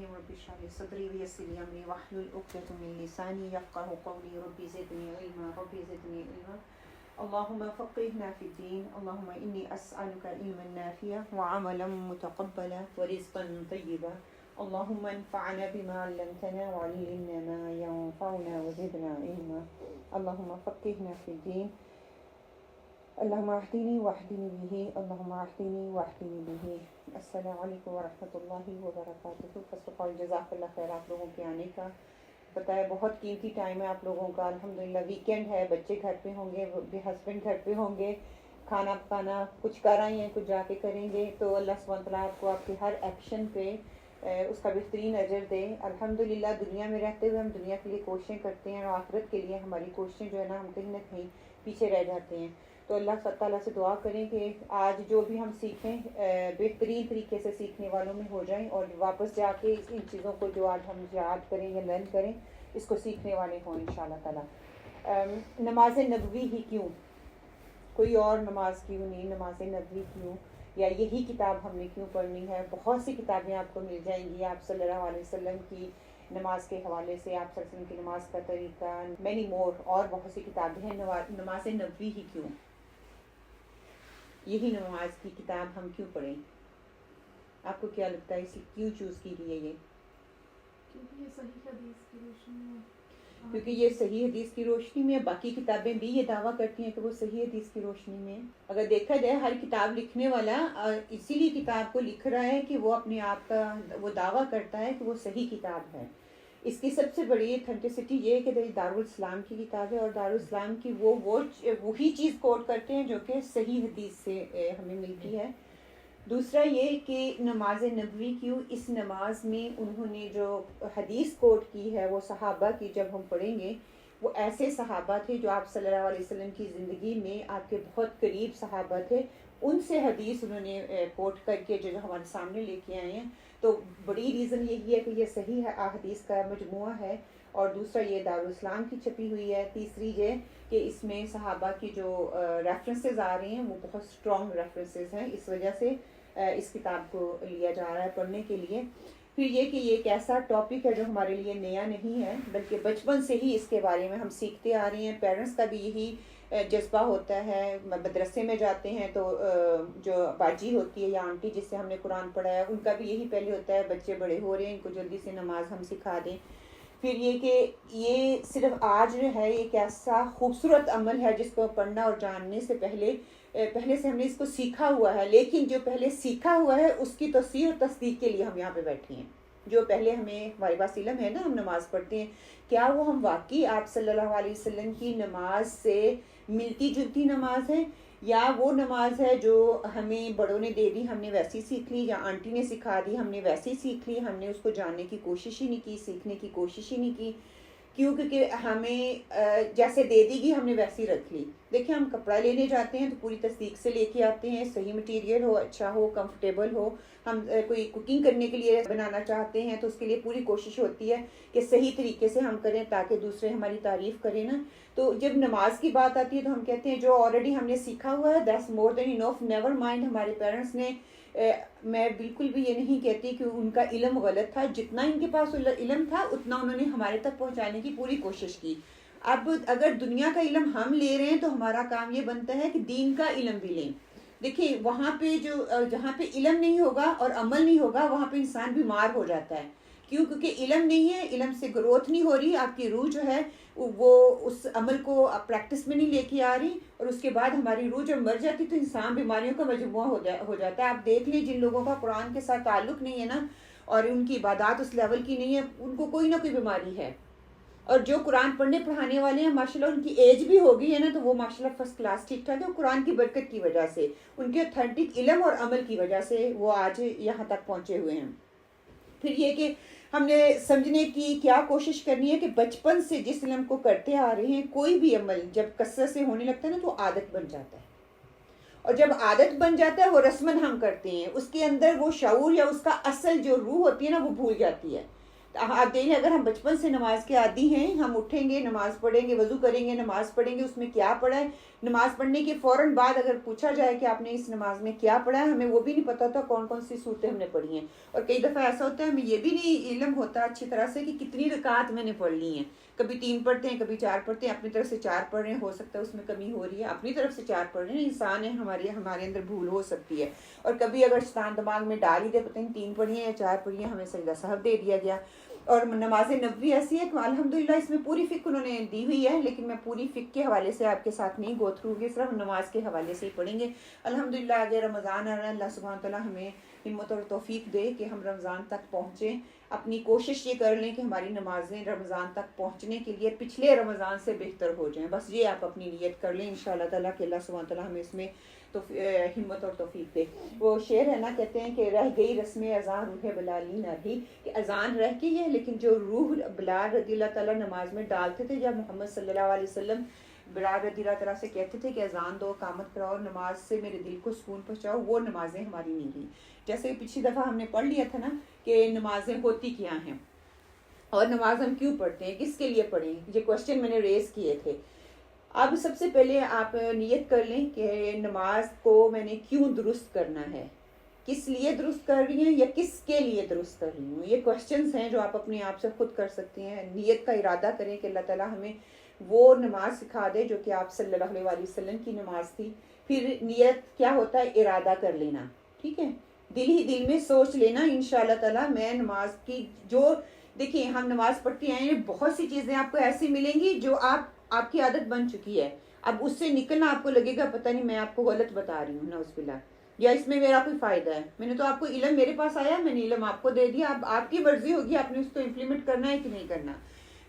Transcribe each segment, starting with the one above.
الرحیم رب اشرح لي صدری ویسر لي امری واحلل عقدۃ من لسانی یفقهوا قولی رب زدنی علما رب زدنی علما اللهم فقهنا في الدين اللهم إني أسألك علما نافعا وعملا متقبلا ورزقا طيبا اللهم انفعنا بما علمتنا وعلمنا ما ينفعنا وزدنا علما اللهم فقهنا في الدين اللهم اهدني واهدني به اللهم اهدني واهدني به. السلام علیکم ورحمۃ اللہ وبرکاتہ. فرسٹ آف آل جزاک اللہ خیر آپ لوگوں کے آنے کا. پتہ ہے بہت قیمتی ٹائم ہے آپ لوگوں کا. الحمدللہ ویکینڈ ہے, بچے گھر پہ ہوں گے, ہسبینڈ گھر پہ ہوں گے, کھانا پکانا کچھ کر آئی ہیں, کچھ جا کے کریں گے. تو اللہ سبحانہ وتعالیٰ آپ کو آپ کے ہر ایکشن پہ اس کا بہترین اجر دے. الحمدللہ دنیا میں رہتے ہوئے ہم دنیا کے لیے کوششیں کرتے ہیں اور آخرت کے لیے ہماری کوششیں جو ہے نا ہم کہیں نہ کہیں پیچھے رہ جاتے ہیں. تو اللہ تعالیٰ سے دعا کریں کہ آج جو بھی ہم سیکھیں بہترین طریقے سے سیکھنے والوں میں ہو جائیں اور واپس جا کے ان چیزوں کو جو آج ہم یاد کریں یا لرن کریں اس کو سیکھنے والے ہوں انشاءاللہ تعالیٰ. نماز نبوی ہی کیوں, کوئی اور نماز کیوں نہیں, نماز نبوی کیوں, یا یہی کتاب ہم نے کیوں پڑھنی ہے. بہت سی کتابیں آپ کو مل جائیں گی آپ صلی اللہ علیہ وسلم کی نماز کے حوالے سے, آپ صلی اللہ علیہ وسلم کی نماز کا طریقہ, مینی مور, اور بہت سی کتابیں ہیں. نماز نبوی ہی کیوں, یہی نماز کی کتاب ہم کیوں پڑھیں؟ آپ کو کیا لگتا ہے اسے کیوں چوز کی گئی ہے یہ؟ کیونکہ یہ صحیح حدیث کی روشنی میں, باقی کتابیں بھی یہ دعویٰ کرتی ہیں کہ وہ صحیح حدیث کی روشنی میں. اگر دیکھا جائے ہر کتاب لکھنے والا اسی لیے کتاب کو لکھ رہا ہے کہ وہ اپنے آپ کا وہ دعویٰ کرتا ہے کہ وہ صحیح کتاب ہے. اس کی سب سے بڑی اتھینٹسٹی یہ ہے کہ دارالاسلام کی کتاب ہے اور دارالاسلام کی وہی چیز کوٹ کرتے ہیں جو کہ صحیح حدیث سے ہمیں ملتی ہے. دوسرا یہ کہ نماز نبوی کیوں, اس نماز میں انہوں نے جو حدیث کوٹ کی ہے وہ صحابہ کی جب ہم پڑھیں گے وہ ایسے صحابہ تھے جو آپ صلی اللہ علیہ وسلم کی زندگی میں آپ کے بہت قریب صحابہ تھے, ان سے حدیث انہوں نے کوٹ کر کے جو ہمارے سامنے لے کے آئے ہیں. تو بڑی ریزن یہی ہے کہ یہ صحیح ہے احادیث کا مجموعہ ہے, اور دوسرا یہ دارالاسلام کی چھپی ہوئی ہے. تیسری یہ کہ اس میں صحابہ کی جو ریفرنسز آ رہے ہیں وہ بہت اسٹرانگ ریفرنسز ہیں, اس وجہ سے اس کتاب کو لیا جا رہا ہے پڑھنے کے لیے. پھر یہ کہ یہ ایک ایسا ٹاپک ہے جو ہمارے لیے نیا نہیں ہے بلکہ بچپن سے ہی اس کے بارے میں ہم سیکھتے آ رہے ہیں. پیرنٹس کا بھی یہی جذبہ ہوتا ہے. مدرسے میں جاتے ہیں تو جو باجی ہوتی ہے یا آنٹی جس سے ہم نے قرآن پڑھا ہے ان کا بھی یہی پہلے ہوتا ہے بچے بڑے ہو رہے ہیں ان کو جلدی سے نماز ہم سکھا دیں. پھر یہ کہ یہ صرف آج جو ہے ایک ایسا خوبصورت عمل ہے جس کو پڑھنا اور جاننے سے پہلے سے ہم نے اس کو سیکھا ہوا ہے, لیکن جو پہلے سیکھا ہوا ہے اس کی توسیع اور تصدیق کے لیے ہم یہاں پہ بیٹھے ہیں. جو پہلے ہمیں ہمارے پاس علم ہے نا, ہم نماز پڑھتے ہیں, کیا وہ ہم واقعی آپ صلی اللہ علیہ وسلم کی نماز سے ملتی جلتی نماز ہے, یا وہ نماز ہے جو ہمیں بڑوں نے دے دی ہم نے ویسی سیکھ لی, یا آنٹی نے سکھا دی ہم نے ویسی سیکھ لی, ہم نے اس کو جاننے کی کوشش ہی نہیں کی, سیکھنے کی کوشش ہی نہیں کی. کیونکہ ہمیں جیسے دے دی گی ہم نے ویسی رکھ لی. دیکھیں ہم کپڑا لینے جاتے ہیں تو پوری تصدیق سے لے کے آتے ہیں, صحیح مٹیریل ہو, اچھا ہو, کمفرٹیبل ہو. ہم کوئی کوکنگ کرنے کے لیے بنانا چاہتے ہیں تو اس کے لیے پوری کوشش ہوتی ہے کہ صحیح طریقے سے ہم کریں تاکہ دوسرے ہماری تعریف کریں نا. تو جب نماز کی بات آتی ہے تو ہم کہتے ہیں جو آلریڈی ہم نے سیکھا ہوا ہے that's more than enough. Never mind ہمارے پیرنٹس نے, میں بالکل بھی یہ نہیں کہتی کہ ان کا علم غلط تھا, جتنا ان کے پاس علم تھا اتنا انہوں نے ہمارے تک پہنچانے کی پوری کوشش کی. اب اگر دنیا کا علم ہم لے رہے ہیں تو ہمارا کام یہ بنتا ہے کہ دین کا علم بھی لیں. دیکھیں وہاں پہ جہاں پہ علم نہیں ہوگا اور عمل نہیں ہوگا وہاں پہ انسان بیمار ہو جاتا ہے. کیونکہ علم نہیں ہے, علم سے گروتھ نہیں ہو رہی, آپ کی روح جو ہے وہ اس عمل کو پریکٹس میں نہیں لے کے آ رہی, اور اس کے بعد ہماری روح جب مر جاتی تو انسان بیماریوں کا مجموعہ ہو جاتا ہے. آپ دیکھ لیں جن لوگوں کا قرآن کے ساتھ تعلق نہیں ہے نا اور ان کی عبادات اس لیول کی نہیں ہے, ان کو کوئی نہ کوئی بیماری ہے. اور جو قرآن پڑھنے پڑھانے والے ہیں ماشاءاللہ ان کی ایج بھی ہو گئی ہے نا تو وہ ماشاءاللہ فرسٹ کلاس ٹھیک ٹھاک ہے. قرآن کی برکت کی وجہ سے, ان کے اتھینٹک علم اور عمل کی وجہ سے وہ آج یہاں تک پہنچے ہوئے ہیں. پھر یہ کہ ہم نے سمجھنے کی کیا کوشش کرنی ہے کہ بچپن سے جس علم کو کرتے آ رہے ہیں کوئی بھی عمل جب کثرت سے ہونے لگتا ہے نا تو عادت بن جاتا ہے, اور جب عادت بن جاتا ہے وہ رسمن ہم کرتے ہیں, اس کے اندر وہ شعور یا اس کا اصل جو روح ہوتی ہے نا وہ بھول جاتی ہے. آپ دیکھیں اگر ہم بچپن سے نماز کے عادی ہیں، ہم اٹھیں گے نماز پڑھیں گے، وضو کریں گے نماز پڑھیں گے، اس میں کیا پڑھا ہے، نماز پڑھنے کے فوراً بعد اگر پوچھا جائے کہ آپ نے اس نماز میں کیا پڑھا ہے، ہمیں وہ بھی نہیں پتا ہوتا کون کون سی صورتیں ہم نے پڑھی ہیں. اور کئی دفعہ ایسا ہوتا ہے ہمیں یہ بھی نہیں علم ہوتا اچھی طرح سے کہ کتنی رکعات میں نے پڑھ لی ہیں. کبھی 3 پڑھتے ہیں، کبھی 4 پڑھتے ہیں، اپنی طرف سے 4 پڑھ رہے ہیں، ہو سکتا ہے اس میں کمی ہو رہی ہے، اپنی طرف سے 4 پڑھ رہے ہیں، انسان ہے، ہمارے اندر بھول ہو سکتی ہے. اور کبھی اگر شیطان دماغ میں ڈال ہی دے پتہ نہیں 3 پڑھی ہیں یا 4 پڑھی ہیں، ہمیں سجدہ سہو دے دیا گیا. اور نماز نبوی ایسی ہے کہ الحمدللہ اس میں پوری فقہ انہوں نے دی ہوئی ہے، لیکن میں پوری فقہ کے حوالے سے آپ کے ساتھ نہیں گو تھرو ہوگی، صرف نماز کے حوالے سے ہی پڑھیں گے. الحمدللہ آگے رمضان آ رہا ہے، اللہ سبحانہ تعالیٰ ہمیں ہمت اور توفیق دے کہ ہم رمضان تک پہنچیں. اپنی کوشش یہ کر لیں کہ ہماری نمازیں رمضان تک پہنچنے کے لیے پچھلے رمضان سے بہتر ہو جائیں. بس یہ آپ اپنی نیت کر لیں انشاءاللہ تعالیٰ کہ اللہ سبحانہ تعالیٰ ہمیں اس میں تو ہمت اور توفیق دے. وہ شعر ہے نا، کہتے ہیں کہ رہ گئی رسم اذان روح بلالی نہ رہی، کہ اذان رہ گئی ہے لیکن جو روح بلال رضی اللہ تعالیٰ نماز میں ڈالتے تھے، جب محمد صلی اللہ علیہ وسلم بلال رضی اللہ تعالیٰ سے کہتے تھے کہ اذان دو، اقامت کراؤ، نماز سے میرے دل کو سکون پہنچاؤ، وہ نمازیں ہماری نہیں ہوئی. جیسے پچھلی دفعہ ہم نے پڑھ لیا تھا نا کہ نمازیں ہوتی کیا ہیں اور نماز ہم کیوں پڑھتے ہیں، کس کے لیے پڑھیں، یہ کوشچن میں نے ریز کیے تھے. اب سب سے پہلے آپ نیت کر لیں کہ نماز کو میں نے کیوں درست کرنا ہے، کس لیے درست کر رہی ہیں یا کس کے لیے درست کر رہی ہوں. یہ کوشچنز ہیں جو آپ اپنے آپ سے خود کر سکتے ہیں. نیت کا ارادہ کریں کہ اللہ تعالیٰ ہمیں وہ نماز سکھا دے جو کہ آپ صلی اللہ علیہ وسلم کی نماز تھی. پھر نیت کیا ہوتا ہے، ارادہ کر لینا، ٹھیک ہے، دل ہی دل میں سوچ لینا انشاءاللہ تعالیٰ میں نماز کی جو دیکھیں ہم نماز پڑھتے آئے ہیں، بہت سی چیزیں آپ کو ایسی ملیں گی جو آپ کی عادت بن چکی ہے. اب اس سے نکلنا آپ کو لگے گا پتہ نہیں میں آپ کو غلط بتا رہی ہوں، نعوذ باللہ، یا اس میں میرا کوئی فائدہ ہے. میں نے تو آپ کو علم میرے پاس آیا، میں نے علم آپ کو دے دیا، اب آپ کی مرضی ہوگی آپ نے اس کو امپلیمنٹ کرنا ہے کہ نہیں کرنا.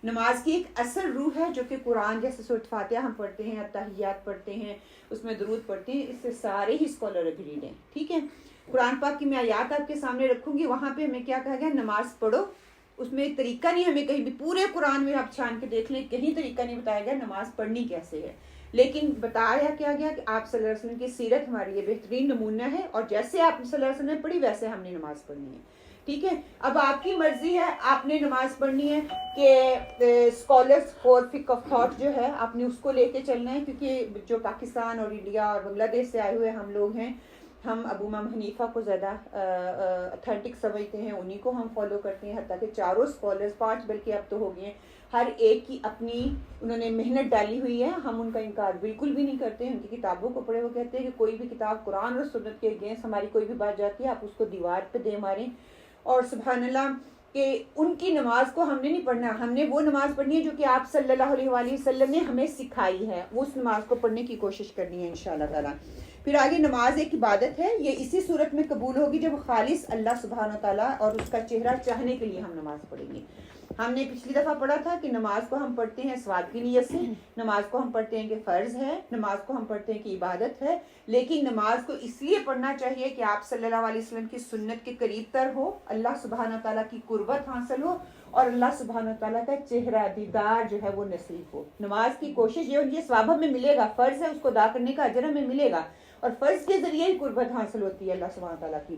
نماز کی ایک اصل روح ہے جو کہ قرآن جیسے سورۃ فاتحہ ہم پڑھتے ہیں، اتحیات پڑھتے ہیں، اس میں درود پڑھتے ہیں، اس سے سارے ہی اسکالر اگریڈ ہیں، ٹھیک ہے. قرآن پاک کی میں آیات آپ کے سامنے رکھوں گی، وہاں پہ ہمیں کیا کہا گیا، نماز پڑھو. اس میں ایک طریقہ نہیں، ہمیں کہیں بھی پورے قرآن میں آپ چھان کے دیکھ لیں کہیں طریقہ نہیں بتایا گیا نماز پڑھنی کیسے ہے، لیکن بتایا کیا گیا کہ آپ صلی اللہ علیہ وسلم کی سیرت ہماری یہ بہترین نمونہ ہے، اور جیسے آپ صلی اللہ علیہ وسلم نے پڑھی ویسے ہم نے نماز پڑھنی ہے، ٹھیک ہے. اب آپ کی مرضی ہے، آپ نے نماز پڑھنی ہے کہ اسکالرس فور فک آف تھاٹ جو ہے آپ نے اس کو لے کے چلنا ہے، کیونکہ جو پاکستان اور انڈیا اور بنگلہ دیش سے آئے ہوئے ہم لوگ ہیں، ہم ابو امام حنیفہ کو زیادہ اتھینٹک سمجھتے ہیں، انہی کو ہم فالو کرتے ہیں. حتیٰ کہ چاروں اسکالرس 5 بلکہ اب تو ہو گئے ہیں، ہر ایک کی اپنی انہوں نے محنت ڈالی ہوئی ہے، ہم ان کا انکار بالکل بھی نہیں کرتے. ان کی کتابوں کو پڑھے، وہ کہتے ہیں کہ کوئی بھی کتاب قرآن اور سنت کے اگینسٹ ہماری کوئی بھی بات جاتی ہے آپ اس کو دیوار پہ دے ماریں. اور سبحان اللہ کہ ان کی نماز کو ہم نے نہیں پڑھنا، ہم نے وہ نماز پڑھنی ہے جو کہ آپ صلی اللہ علیہ وآلہ وسلم نے ہمیں سکھائی ہے، وہ اس نماز کو پڑھنے کی کوشش کرنی ہے انشاءاللہ تعالیٰ. پھر آگے نماز ایک عبادت ہے، یہ اسی صورت میں قبول ہوگی جب خالص اللہ سبحانہ تعالیٰ اور اس کا چہرہ چاہنے کے لیے ہم نماز پڑھیں گے. ہم نے پچھلی دفعہ پڑھا تھا کہ نماز کو ہم پڑھتے ہیں ثواب کی نیت سے، نماز کو ہم پڑھتے ہیں کہ فرض ہے، نماز کو ہم پڑھتے ہیں کہ عبادت ہے، لیکن نماز کو اس لیے پڑھنا چاہیے کہ آپ صلی اللہ علیہ وسلم کی سنت کے قریب تر ہو، اللہ سبحانہ تعالیٰ کی قربت حاصل ہو، اور اللہ سبحانہ تعالیٰ کا چہرہ دیدار جو ہے وہ نصیب ہو. نماز کی کوشش یہ ثواب ہمیں ملے گا، فرض ہے اس کو ادا کرنے کا اجر ہمیں ملے گا، اور فرض کے ذریعے ہی قربت حاصل ہوتی ہے اللہ سبحانہ تعالیٰ کی.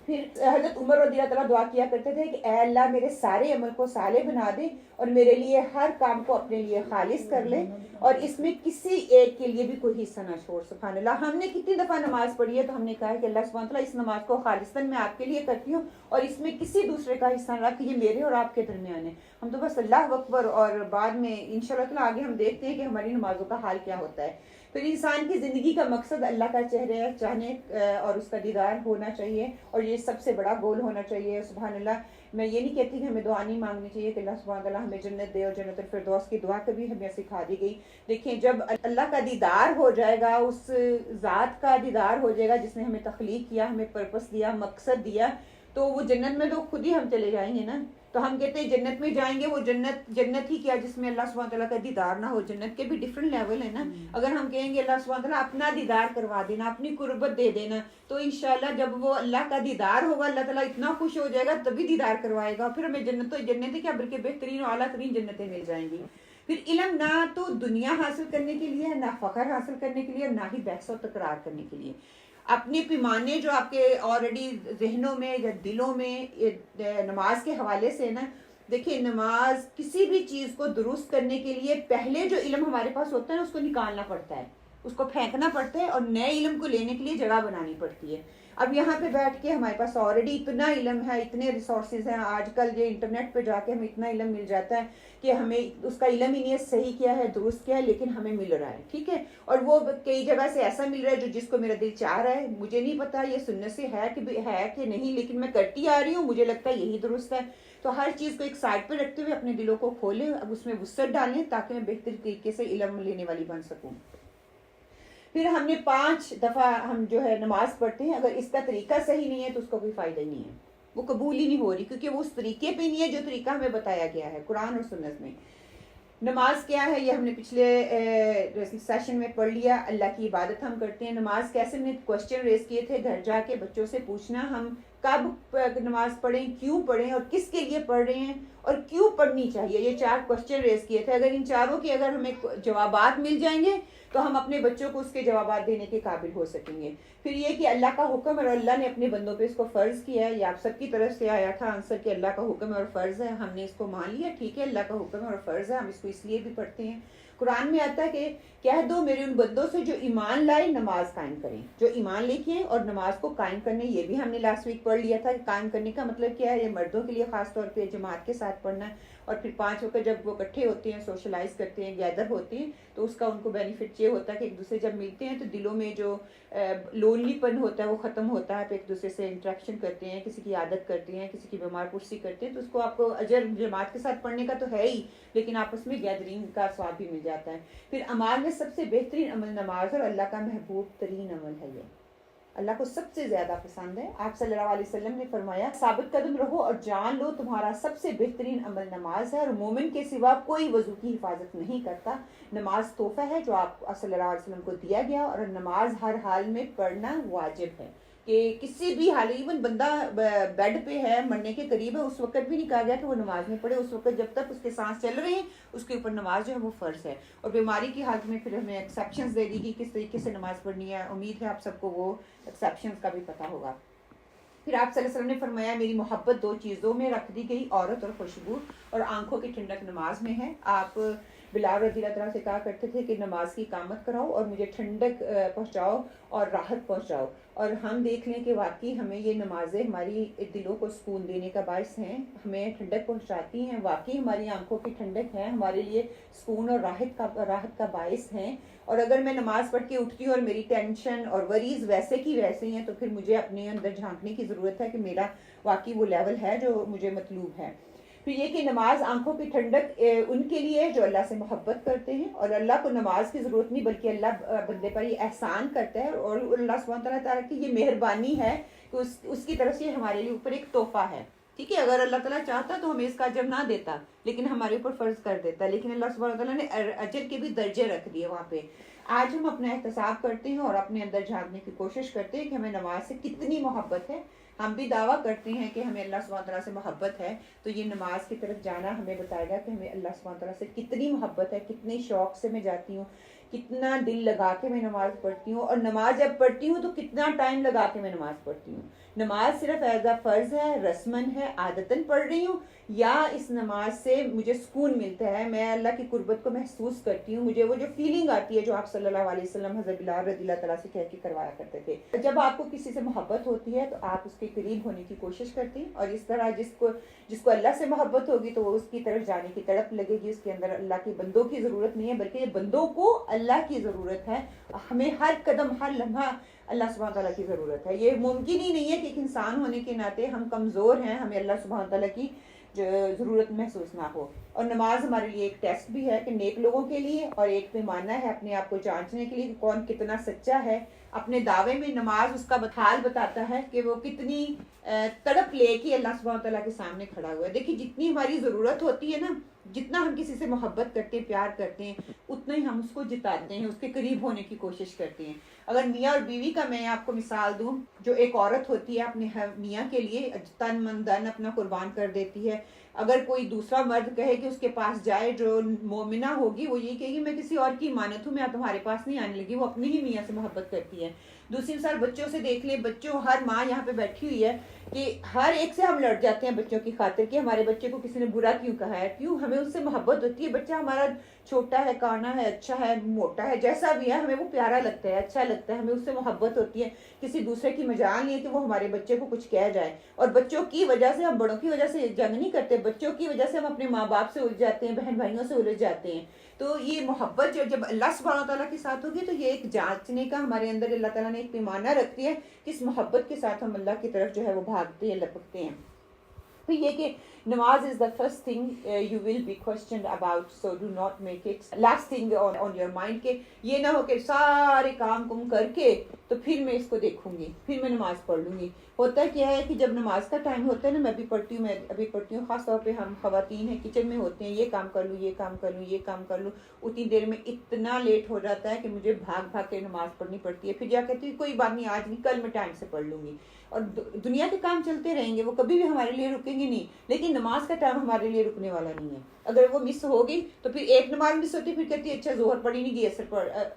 پھر حضرت عمر رضی اللہ تعالیٰ دعا کیا کرتے تھے کہ اے اللہ میرے سارے عمل کو صالح بنا دے اور میرے لیے ہر کام کو اپنے لیے خالص کر لے، اور اس میں کسی ایک کے لیے بھی کوئی حصہ نہ چھوڑ. سبحان اللہ. ہم نے کتنی دفعہ نماز پڑھی ہے تو ہم نے کہا ہے کہ اللہ سبحانہ تعالیٰ اس نماز کو خالصاً میں آپ کے لیے کرتی ہوں اور اس میں کسی دوسرے کا حصہ نہ رکھ، یہ میرے اور آپ کے درمیان ہے. ہم تو بس اللہ اکبر، اور بعد میں انشاءاللہ تعالیٰ آگے ہم دیکھتے ہیں کہ ہماری نمازوں کا حال کیا ہوتا ہے. پھر انسان کی زندگی کا مقصد اللہ کا چہرہ چاہنے اور اس کا دیدار ہونا چاہیے، اور یہ سب سے بڑا گول ہونا چاہیے. سبحان اللہ. میں یہ نہیں کہتی کہ ہمیں دعا نہیں مانگنی چاہیے کہ اللہ سبحانہ تعالیٰ ہمیں جنت دے، اور جنت الفردوس کی دعا کبھی ہمیں سکھا دی گئی. دیکھیں جب اللہ کا دیدار ہو جائے گا، اس ذات کا دیدار ہو جائے گا جس نے ہمیں تخلیق کیا، ہمیں پرپس دیا، مقصد دیا، تو وہ جنت میں تو خود ہی ہم چلے جائیں گے نا. تو ہم کہتے ہیں جنت میں جائیں گے، وہ جنت ہی کیا جس میں اللہ سبحانہ تعالیٰ کا دیدار نہ ہو. جنت کے بھی ڈفرینٹ لیول ہیں نا. اگر ہم کہیں گے اللہ سبحانہ تعالیٰ اپنا دیدار کروا دینا، اپنی قربت دے دینا، تو انشاءاللہ جب وہ اللہ کا دیدار ہوگا اللہ تعالیٰ اتنا خوش ہو جائے گا تبھی دیدار کروائے گا. پھر ہمیں جنتیں کیا بلکہ بہترین اور اعلیٰ ترین جنتیں مل جائیں گی. پھر علم نہ تو دنیا حاصل کرنے کے لیے، نہ فخر حاصل کرنے کے لیے، نہ ہی بحث و تکرار کرنے کے لیے. اپنے پیمانے جو آپ کے آلریڈی ذہنوں میں یا دلوں میں نماز کے حوالے سے نا، دیکھیں نماز کسی بھی چیز کو درست کرنے کے لیے پہلے جو علم ہمارے پاس ہوتا ہے نا اس کو نکالنا پڑتا ہے، اس کو پھینکنا پڑتا ہے، اور نئے علم کو لینے کے لیے جگہ بنانی پڑتی ہے. اب یہاں پہ بیٹھ کے ہمارے پاس آلریڈی اتنا علم ہے، اتنے ریسورسز ہیں، آج کل یہ انٹرنیٹ پہ جا کے ہمیں اتنا علم مل جاتا ہے کہ ہمیں اس کا علم ہی نہیں ہے صحیح کیا ہے درست کیا ہے، لیکن ہمیں مل رہا ہے. ٹھیک ہے، اور وہ کئی جگہ سے ایسا مل رہا ہے جو جس کو میرا دل چاہ رہا ہے. مجھے نہیں پتا یہ سنت سے ہے کہ نہیں، لیکن میں کرتی آ رہی ہوں، مجھے لگتا ہے یہی درست ہے. تو ہر چیز کو ایک سائڈ پہ رکھتے ہوئے اپنے دلوں کو کھولیں، اب اس میں وسعت ڈالیں تاکہ میں بہتر طریقے سے علم لینے والی بن سکوں. پھر ہم نے 5 دفعہ ہم جو ہے نماز پڑھتے ہیں، اگر اس کا طریقہ صحیح نہیں ہے تو اس کا کوئی فائدہ ہی نہیں ہے، وہ قبول ہی نہیں ہو رہی، کیونکہ وہ اس طریقے پہ نہیں ہے جو طریقہ ہمیں بتایا گیا ہے قرآن اور سنت میں. نماز کیا ہے یہ ہم نے پچھلے سیشن میں پڑھ لیا. اللہ کی عبادت ہم کرتے ہیں. نماز کیسے، ہم نے کوسچن ریز کیے تھے، گھر جا کے بچوں سے پوچھنا ہم کب نماز پڑھیں، کیوں پڑھیں، اور کس کے لیے پڑھ رہے ہیں، اور کیوں پڑھنی چاہیے. یہ 4 کوسچن ریز کیے تھے. اگر ان چاروں کے اگر ہمیں جوابات مل جائیں گے تو ہم اپنے بچوں کو اس کے جوابات دینے کے قابل ہو سکیں گے. پھر یہ کہ اللہ کا حکم اور اللہ نے اپنے بندوں پہ اس کو فرض کیا ہے. یہ آپ سب کی طرف سے آیا تھا آنسر کہ اللہ کا حکم اور فرض ہے، ہم نے اس کو مان لیا. ٹھیک ہے، اللہ کا حکم اور فرض ہے، ہم اس کو اس لیے بھی پڑھتے ہیں. قرآن میں آتا ہے کہ کہہ دو میرے ان بندوں سے جو ایمان لائے نماز قائم کریں، جو ایمان لے کے ہیں اور نماز کو قائم کرنے. یہ بھی ہم نے لاسٹ ویک پڑھ لیا تھا کہ قائم کرنے کا مطلب کیا ہے. یہ مردوں کے لیے خاص طور پہ جماعت کے ساتھ پڑھنا ہے. اور پھر 5 وقت جب وہ اکٹھے ہوتے ہیں، سوشلائز کرتے ہیں، گیدر ہوتے ہیں، تو اس کا ان کو بینیفٹ یہ ہوتا ہے کہ ایک دوسرے جب ملتے ہیں تو دلوں میں جو لونلی پن ہوتا ہے وہ ختم ہوتا ہے. پھر ایک دوسرے سے انٹریکشن کرتے ہیں، کسی کی عادت کرتے ہیں، کسی کی بیمار پرسی کرتے ہیں، تو اس کو آپ کو اجر جماعت کے ساتھ پڑھنے کا تو ہے ہی، لیکن آپس میں گیدرنگ کا ثواب بھی مل جاتا ہے. پھر اعمال میں سب سے بہترین عمل نماز، اور اللہ کا محبوب ترین عمل ہے. یہ اللہ کو سب سے زیادہ پسند ہے. آپ صلی اللہ علیہ وسلم نے فرمایا ثابت قدم رہو اور جان لو تمہارا سب سے بہترین عمل نماز ہے، اور مومن کے سوا کوئی وضو کی حفاظت نہیں کرتا. نماز تحفہ ہے جو آپ صلی اللہ علیہ وسلم کو دیا گیا، اور نماز ہر حال میں پڑھنا واجب ہے. کہ کسی بھی حال، ایون بندہ بیڈ پہ ہے، مرنے کے قریب ہے، اس وقت بھی نہیں کہا گیا کہ وہ نماز نہیں پڑھے. اس وقت جب تک اس کے سانس چل رہے ہیں اس کے اوپر نماز جو ہے وہ فرض ہے. اور بیماری کی حالت میں پھر ہمیں ایکسیپشنز دے دی گی کس طریقے سے نماز پڑھنی ہے. امید ہے آپ سب کو وہ ایکسیپشنز کا بھی پتہ ہوگا. پھر آپ صلی اللہ علیہ وسلم نے فرمایا میری محبت 2 چیزوں میں رکھ دی گئی، عورت اور خوشبو، اور آنکھوں کی ٹھنڈک نماز میں ہے. آپ بلال رضی اللہ تعالیٰ سے کہا کرتے تھے کہ نماز کی اقامت کراؤ اور مجھے ٹھنڈک پہنچاؤ اور راحت پہنچاؤ. اور ہم دیکھ لیں کہ واقعی ہمیں یہ نمازیں ہماری دلوں کو سکون دینے کا باعث ہیں، ہمیں ٹھنڈک پہنچاتی ہیں. واقعی ہماری آنکھوں کی ٹھنڈک ہے، ہمارے لیے سکون اور راحت کا باعث ہیں. اور اگر میں نماز پڑھ کے اٹھتی ہوں اور میری ٹینشن اور وریز ویسے کی ویسے ہیں، تو پھر مجھے اپنے اندر جھانکنے کی ضرورت ہے کہ میرا واقعی وہ لیول ہے جو مجھے مطلوب ہے. پھر یہ کہ نماز آنکھوں کی ٹھنڈک ان کے لیے جو اللہ سے محبت کرتے ہیں، اور اللہ کو نماز کی ضرورت نہیں بلکہ اللہ بندے پر یہ احسان کرتا ہے، اور اللہ سبحانہ تعالیٰ کی یہ مہربانی ہے کہ اس کی طرف سے ہمارے لیے اوپر ایک تحفہ ہے. ٹھیک ہے، اگر اللہ تعالیٰ چاہتا تو ہمیں اس کا اجر نہ دیتا، لیکن ہمارے اوپر فرض کر دیتا. لیکن اللہ سبحانہ تعالیٰ نے اجر کے بھی درجے رکھ دیے وہاں پہ. آج ہم اپنا احتساب کرتے ہیں اور اپنے اندر جھانکنے کی کوشش کرتے ہیں کہ ہمیں نماز سے کتنی محبت ہے. ہم بھی دعویٰ کرتے ہیں کہ ہمیں اللہ سبحانہ تعالیٰ سے محبت ہے، تو یہ نماز کی طرف جانا ہمیں بتائے گا کہ ہمیں اللہ سبحانہ تعالیٰ سے کتنی محبت ہے، کتنے شوق سے میں جاتی ہوں، کتنا دل لگا کے میں نماز پڑھتی ہوں. اور نماز جب پڑھتی ہوں تو کتنا ٹائم لگا کے میں نماز پڑھتی ہوں. نماز صرف ایز اے فرض ہے، رسمن ہے، عادتاً پڑھ رہی ہوں، یا اس نماز سے مجھے سکون ملتا ہے، میں اللہ کی قربت کو محسوس کرتی ہوں، مجھے وہ جو فیلنگ آتی ہے جو آپ صلی اللہ علیہ وسلم حضرت بلال رضی اللہ تعالیٰ سے کہہ کے کروایا کرتے تھے. جب آپ کو کسی سے محبت ہوتی ہے تو آپ اس کے قریب ہونے کی کوشش کرتے ہیں، اور اس طرح جس کو اللہ سے محبت ہوگی تو وہ اس کی طرف جانے کی تڑپ لگے گی. اس کے اندر اللہ کے بندوں کی ضرورت نہیں ہے بلکہ یہ بندوں کو اللہ کی ضرورت ہے. ہمیں ہر قدم ہر لمحہ اللہ سبحانہ تعالیٰ کی ضرورت ہے. یہ ممکن ہی نہیں ہے کہ ایک انسان ہونے کے ناطے ہم کمزور ہیں، ہمیں اللہ سبحانہ تعالیٰ کی ضرورت محسوس نہ ہو. اور نماز ہمارے لیے ایک ٹیسٹ بھی ہے کہ نیک لوگوں کے لیے، اور ایک پیمانہ ہے اپنے آپ کو جانچنے کے لیے کہ کون کتنا سچا ہے. اپنے دعوے میں نماز اس کا حال بتاتا ہے کہ وہ کتنی تڑپ لے کے اللہ سبحانہ تعالیٰ کے سامنے کھڑا ہوا ہے. دیکھیے جتنی ہماری ضرورت ہوتی ہے نا، جتنا ہم کسی سے محبت کرتے ہیں، پیار کرتے ہیں، اتنا ہی ہم اس کو جتاتے ہیں، اس کے قریب ہونے کی کوشش کرتے ہیں. اگر میاں اور بیوی کا میں آپ کو مثال دوں، جو ایک عورت ہوتی ہے اپنے میاں کے لیے تن من دھن اپنا قربان کر دیتی ہے. اگر کوئی دوسرا مرد کہے کہ اس کے پاس جائے جو مومنہ ہوگی، وہ یہ کہے گی میں کسی اور کی امانت ہوں، میں تمہارے پاس نہیں آنے لگی. وہ اپنی ہی میاں سے محبت کرتی ہے. دوسری مثال بچوں سے دیکھ لیں, بچوں, ہر ماں یہاں پہ بیٹھی ہوئی ہے کہ ہر ایک سے ہم لڑ جاتے ہیں بچوں کی خاطر کہ ہمارے بچے کو کسی نے برا کیوں کہا ہے, کیوں, ہمیں اس سے محبت ہوتی ہے. بچہ ہمارا چھوٹا ہے, کانا ہے, اچھا ہے, موٹا ہے, جیسا بھی ہے, ہمیں وہ پیارا لگتا ہے, اچھا لگتا ہے, ہمیں اس سے محبت ہوتی ہے. کسی دوسرے کی مجال نہیں ہے کہ وہ ہمارے بچے کو کچھ کہہ جائے. اور بچوں کی وجہ سے ہم بڑوں کی وجہ سے جنگ نہیں کرتے, بچوں کی وجہ سے ہم اپنے ماں باپ سے الجھ جاتے ہیں, بہن بھائیوں سے الجھ جاتے ہیں. تو یہ محبت جب اللہ سبحانہ تعالیٰ کے ساتھ ہوگی تو یہ ایک جانچنے کا ہمارے اندر اللہ تعالیٰ نے ایک پیمانہ رکھ دیا ہے کہ اس محبت کے ساتھ ہم اللہ کی طرف جو ہے وہ بھاگتے ہیں, لپکتے ہیں. تو یہ کہ نماز is the first thing you will be questioned about, so do not make it last thing on your mind. کہ یہ نہ ہو کہ سارے کام کر کے تو پھر میں اس کو دیکھوں گی, پھر میں نماز پڑھ لوں گی. ہوتا کیا ہے کہ جب نماز کا ٹائم ہوتا ہے نا, میں بھی پڑھتی ہوں, میں ابھی پڑھتی ہوں, خاص طور پہ ہم خواتین ہیں کچن میں ہوتے ہیں, یہ کام کر لوں, یہ کام کر لوں, یہ کام کر لوں, اتنی دیر میں اتنا لیٹ ہو جاتا ہے کہ مجھے بھاگ بھاگ کے نماز پڑھنی پڑتی ہے. پھر جا کہتی ہوں کوئی بات نہیں, آج نہیں, کل میں ٹائم سے پڑھ لوں گی. اور دنیا کے کام چلتے رہیں گے, وہ کبھی بھی ہمارے لیے رکیں گے نہیں, لیکن نماز کا ٹائم ہمارے لیے رکنے والا نہیں ہے. اگر وہ مس ہوگی تو پھر ایک نماز مس ہوتی ہے, پھر کہتی ہے اچھا ظہر پڑھی نہیں گئی,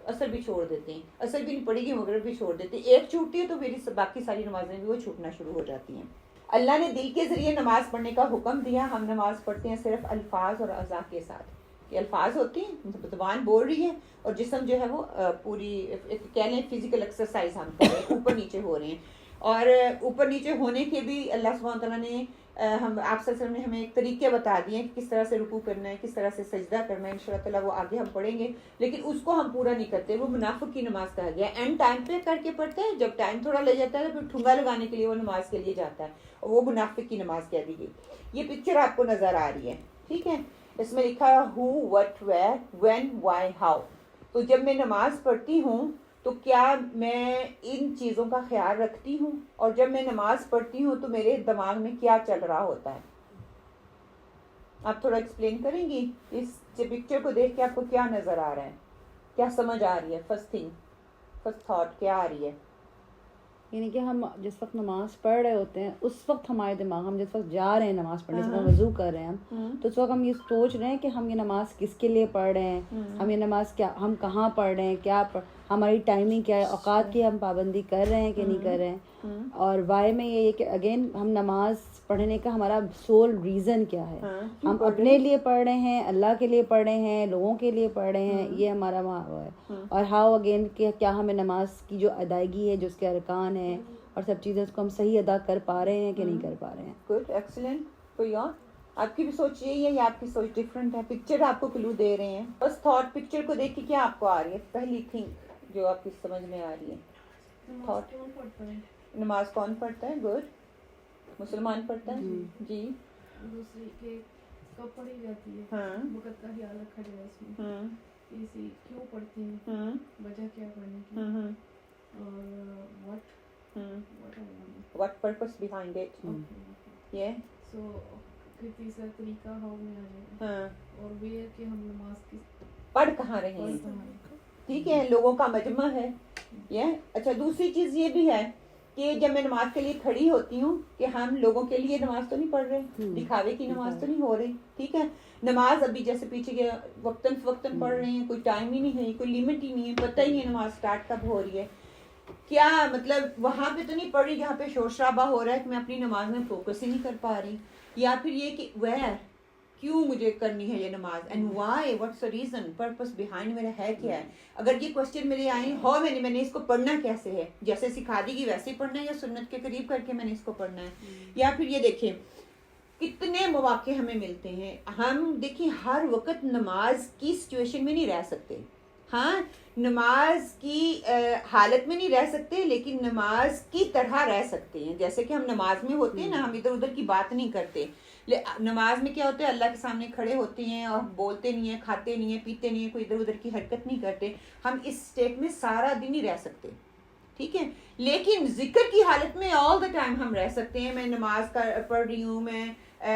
اثر بھی چھوڑ دیتے ہیں, اثر بھی نہیں پڑے گی, مغرب بھی چھوڑ دیتے ہیں. ایک چھوٹتی ہے تو میری باقی ساری نمازیں بھی وہ چھوٹنا شروع ہو جاتی ہیں. اللہ نے دل کے ذریعے نماز پڑھنے کا حکم دیا. ہم نماز پڑھتے ہیں صرف الفاظ اور اذا کے ساتھ, کہ الفاظ ہوتے ہیں, زبان بول رہی ہے, اور جسم جو ہے وہ پوری کہہ لیں فزیکل ایکسرسائز ہم کر رہے ہیں, اوپر نیچے ہو رہے ہیں. اور اوپر نیچے ہونے کے بھی اللہ سبحانہ تعالیٰ نے ہم آپ صلی اللہ علیہ وسلم نے ہمیں ایک طریقے بتا دیے ہیں کہ کس طرح سے رکوع کرنا ہے, کس طرح سے سجدہ کرنا ہے. انشاءاللہ تعالیٰ وہ آگے ہم پڑھیں گے, لیکن اس کو ہم پورا نہیں کرتے. وہ منافق کی نماز کہا گیا. اینڈ ٹائم پہ کر کے پڑھتے ہیں, جب ٹائم تھوڑا لے جاتا ہے پھر ٹھنگا لگانے کے لیے وہ نماز کے لیے جاتا ہے, اور وہ منافق کی نماز کہہ دی گئی. یہ پکچر آپ کو نظر آ رہی ہے, ٹھیک ہے, اس میں لکھا ہے who, what, where, when, why, how. تو جب میں نماز پڑھتی ہوں تو کیا میں ان چیزوں کا خیال رکھتی ہوں, اور جب میں نماز پڑھتی ہوں تو میرے دماغ میں کیا چل رہا ہوتا ہے. آپ تھوڑا ایکسپلین کریں گی اس پکچر کو دیکھ کے آپ کو کیا نظر آ رہا ہے, کیا سمجھ آ رہی ہے, فرسٹ تھنگ, فرسٹ تھاٹ کیا آ رہی ہے. یعنی کہ ہم جس وقت نماز پڑھ رہے ہوتے ہیں اس وقت ہمارے دماغ, ہم جس وقت جا رہے ہیں نماز پڑھنے, جس وقت وضو کر رہے ہیں ہم, تو اس وقت ہم یہ سوچ رہے ہیں کہ ہم یہ نماز کس کے لیے پڑھ رہے ہیں, ہم یہ نماز کیا, ہم کہاں پڑھ رہے ہیں, کیا ہماری ٹائمنگ کیا ہے, اوقات کی ہم پابندی کر رہے ہیں کہ نہیں کر رہے ہیں. اور وائی میں یہ کہ اگین ہم نماز پڑھنے کا ہمارا سول ریزن کیا ہے, ہم اپنے لیے پڑھ رہے ہیں, اللہ کے لیے پڑھ رہے ہیں, لوگوں کے لیے پڑھ رہے ہیں, یہ ہمارا وہ ہے. اور ہاؤ اگین کہ کیا ہمیں نماز کی جو ادائیگی ہے, جو اس کے ارکان ہیں اور سب چیزیں, اس کو ہم صحیح ادا کر پا رہے ہیں کہ نہیں کر پا رہے ہیں. Good, excellent. کوئی اور آپ کی بھی سوچ یہی ہے یا آپ کی سوچ ڈفرینٹ ہے؟ پکچر آپ کو کلو دے رہے ہیں. بس تھاٹ پکچر کو دیکھ کے کیا آپ کو آ رہی ہے, پہلی تھنک جو آپ کی سمجھ میں آ رہی ہے. تھاٹ, نماز کون پڑھتا ہے؟ گڈ, مسلمان پڑھتا ہے. جی, دوسری کہ کب پڑھی جاتی ہے, ہاں, وقت کا خیال رکھا جائے اس میں, ہاں, اسی کیوں پڑھتے ہیں, ہاں, وجہ کیا پڑھنے کی, ہاں, اور what purpose behind it. Yeah. سو پھر تیسرا طریقہ ہاؤ میں آ جائے گا, ہاں, اور ویئر کہ ہم نماز کس پڑھ کہاں رہے ہیں, ٹھیک ہے, لوگوں کا مجمع ہے. یہ اچھا, دوسری چیز یہ بھی ہے کہ جب میں نماز کے لیے کھڑی ہوتی ہوں کہ ہم لوگوں کے لیے نماز تو نہیں پڑھ رہے, دکھاوے کی نماز تو نہیں ہو رہی. ٹھیک ہے, نماز ابھی جیسے پیچھے کے وقتاً فوقتاً پڑھ رہے ہیں, کوئی ٹائم ہی نہیں ہے, کوئی لمٹ ہی نہیں ہے, پتہ ہی نہیں ہے نماز سٹارٹ کب ہو رہی ہے. کیا مطلب وہاں پہ تو نہیں پڑھ رہی جہاں پہ شور شرابہ ہو رہا ہے کہ میں اپنی نماز میں فوکس ہی نہیں کر پا رہی, یا پھر یہ کہ ویئر, کیوں مجھے کرنی ہے یہ نماز, and why, what's the reason, purpose behind میرا ہے کیا ہے. اگر یہ کوشچن میرے آئے ہو, میں نے اس کو پڑھنا کیسے ہے, جیسے سکھا دی گی ویسے ہی پڑھنا ہے, یا سنت کے قریب کر کے میں نے اس کو پڑھنا ہے. یا پھر یہ دیکھیں کتنے مواقع ہمیں ملتے ہیں, ہم دیکھیں ہر وقت نماز کی سچویشن میں نہیں رہ سکتے. ہاں, نماز کی حالت میں نہیں رہ سکتے, لیکن نماز کی طرح رہ سکتے ہیں. جیسے کہ ہم نماز میں ہوتے ہیں نا, ہم ادھر ادھر کی بات نہیں کرتے. نماز میں کیا ہوتا ہے, اللہ کے سامنے کھڑے ہوتے ہیں اور بولتے نہیں ہیں, کھاتے نہیں ہیں, پیتے نہیں ہیں, کوئی ادھر ادھر کی حرکت نہیں کرتے. ہم اس اسٹیٹ میں سارا دن ہی رہ سکتے, ٹھیک ہے. لیکن ذکر کی حالت میں آل دا ٹائم ہم رہ سکتے ہیں. میں نماز پڑھ رہی ہوں, میں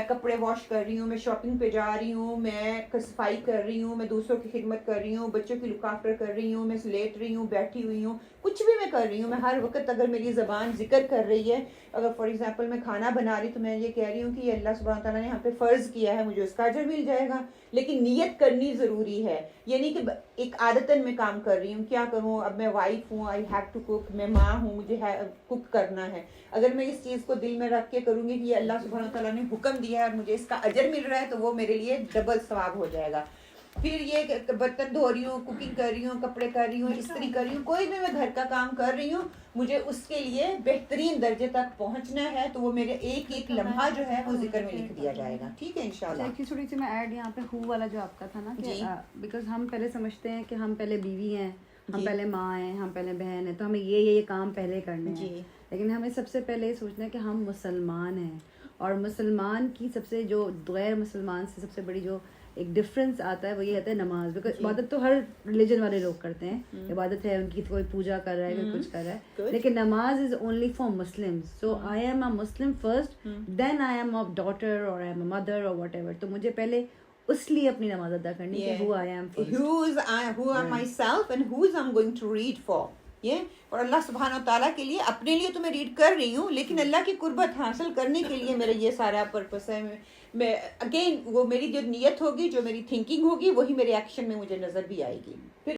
کپڑے واش کر رہی ہوں, میں شاپنگ پہ جا رہی ہوں, میں صفائی کر رہی ہوں, میں دوسروں کی خدمت کر رہی ہوں, بچوں کی لک آفٹر کر رہی ہوں, میں لیٹ رہی ہوں, بیٹھی ہوئی ہوں, کچھ بھی میں کر رہی ہوں, میں ہر وقت اگر میری زبان ذکر کر رہی ہے, اگر فار ایگزامپل میں کھانا بنا رہی تو میں یہ کہہ رہی ہوں کہ یہ اللہ سبحانہ تعالیٰ نے یہاں پہ فرض کیا ہے, مجھے اس کا اجر مل جائے گا, لیکن نیت کرنی ضروری ہے. یہ نہیں کہ ایک عادتاً میں کام کر رہی ہوں, کیا کروں, اب میں وائف ہوں, آئی ہیو ٹو کوک, میں ماں ہوں, مجھے کوک کرنا ہے. اگر میں اس چیز کو دل میں رکھ کے کروں گی کہ یہ اللہ سبحانہ تعالیٰ نے حکم دیا ہے اور مجھے اس کا اجر مل رہا ہے, تو وہ میرے لیے ڈبل ثواب ہو جائے گا. پھر یہ کہ برتن دھو رہی ہوں, کوکنگ کر رہی ہوں, کپڑے کر رہی ہوں, استری کر رہی ہوں, کوئی بھی میں گھر کا کام کر رہی ہوں, مجھے اس کے لیے بہترین درجے تک پہنچنا ہے, تو وہ میرے ایک ایک لمحہ جو ہے وہ ذکر میں لکھ دیا جائے گا. ٹھیک ہے انشاءاللہ. ایک تھوڑی سی میں ایڈ یہاں پہ ہو والا جو آپ کا تھا نا, کہ بیکاز ہم پہلے سمجھتے ہیں کہ ہم پہلے بیوی ہیں, ہم پہلے ماں ہیں, ہم پہلے بہن ہیں, تو ہمیں یہ کام پہلے کرنے ہیں. لیکن ہمیں سب سے پہلے یہ سوچنا ہے کہ ہم مسلمان ہیں, اور مسلمان کی سب سے جو غیر مسلمان سے سب سے بڑی جو ایک ڈفرینس آتا ہے وہ یہ ہوتا ہے نماز. بیکاز عبادت تو ہر ریلیجن والے لوگ کرتے ہیں, عبادت ہے ان کی, کوئی پوجا کر رہا ہے, کوئی کچھ کر رہا ہے, لیکن نماز is only for Muslims. So I am a Muslim first, then I am a daughter اور آئی ایم اے مدر اور واٹ ایور. تو مجھے پہلے اس لیے اپنی نماز ادا کرنی کہ who I am first, who am myself and who I'm going to read for. اور اللہ سبحانہ تعالیٰ کے لیے, اپنے لیے تو میں ریڈ کر رہی ہوں, لیکن اللہ کی قربت حاصل کرنے کے لیے میرا یہ سارا پرپس ہے. میں اگین وہ میری جو نیت ہوگی, جو میری تھنکنگ ہوگی, وہی میرے ایکشن میں مجھے نظر بھی آئے گی. پھر